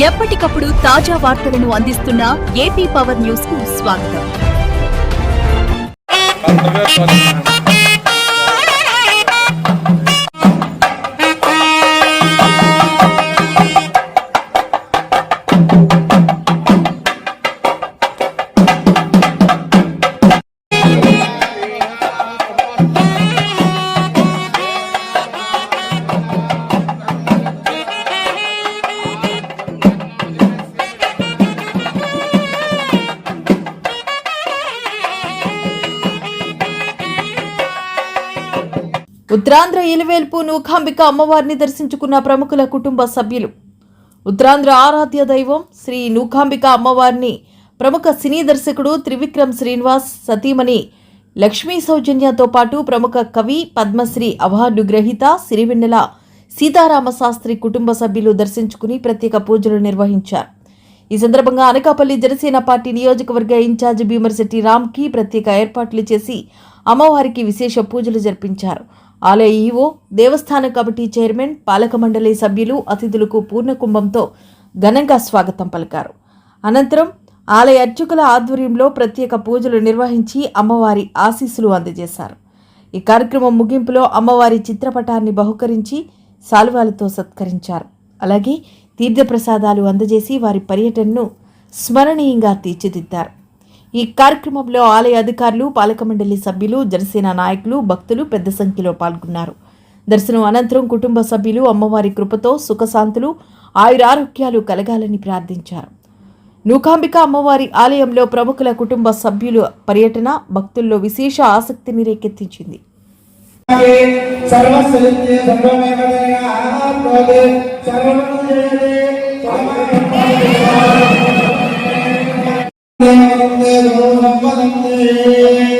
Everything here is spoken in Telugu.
ఎప్పటికప్పుడు తాజా వార్తలను అందిస్తున్న ఏపీ పవర్ న్యూస్ కు స్వాగతం. ఉత్తరాంధ్ర ఇలవేల్పు నూకాంబిక అమ్మవారిని దర్శించుకున్న ప్రముఖుల కుటుంబ సభ్యులు. ఉత్తరాంధ్ర ఆరాధ్య దైవం శ్రీ నూకాంబిక అమ్మవారిని ప్రముఖ సినీ దర్శకుడు త్రివిక్రమ్ శ్రీనివాస్ సతీమణి లక్ష్మీ సౌజన్యతో పాటు ప్రముఖ కవి పద్మశ్రీ అవార్డు గ్రహీత సిరివెన్నెల సీతారామ శాస్త్రి కుటుంబ సభ్యులు దర్శించుకుని ప్రత్యేక పూజలు నిర్వహించారు. ఈ సందర్భంగా అనకాపల్లి జనసేన పార్టీ నియోజకవర్గ ఇన్ఛార్జ్ భీమర్శెట్టి రామ్కి ప్రత్యేక ఏర్పాట్లు చేసి అమ్మవారికి విశేష పూజలు జరిపించారు. ఆలయ ఈవో, దేవస్థాన కమిటీ చైర్మన్, పాలక మండలి సభ్యులు అతిథులకు పూర్ణకుంభంతో ఘనంగా స్వాగతం పలికారు. అనంతరం ఆలయ అర్చకుల ఆధ్వర్యంలో ప్రత్యేక పూజలు నిర్వహించి అమ్మవారి ఆశీస్సులు అందజేశారు. ఈ కార్యక్రమం ముగింపులో అమ్మవారి చిత్రపటాన్ని బహుకరించి శాలువాలతో సత్కరించారు. అలాగే తీర్థప్రసాదాలు అందజేసి వారి పర్యటనను స్మరణీయంగా తీర్చిదిద్దారు. ఈ కార్యక్రమంలో ఆలయ అధికారులు, పాలక మండలి సభ్యులు, జనసేన నాయకులు, భక్తులు పెద్ద సంఖ్యలో పాల్గొన్నారు. దర్శనం అనంతరం కుటుంబ సభ్యులు అమ్మవారి కృపతో సుఖశాంతులు, ఆయురారోగ్యాలు కలగాలని ప్రార్థించారు. నూకాంబిక అమ్మవారి ఆలయంలో ప్రముఖుల కుటుంబ సభ్యుల పర్యటన భక్తుల్లో విశేష ఆసక్తిని రేకెత్తించింది. Namo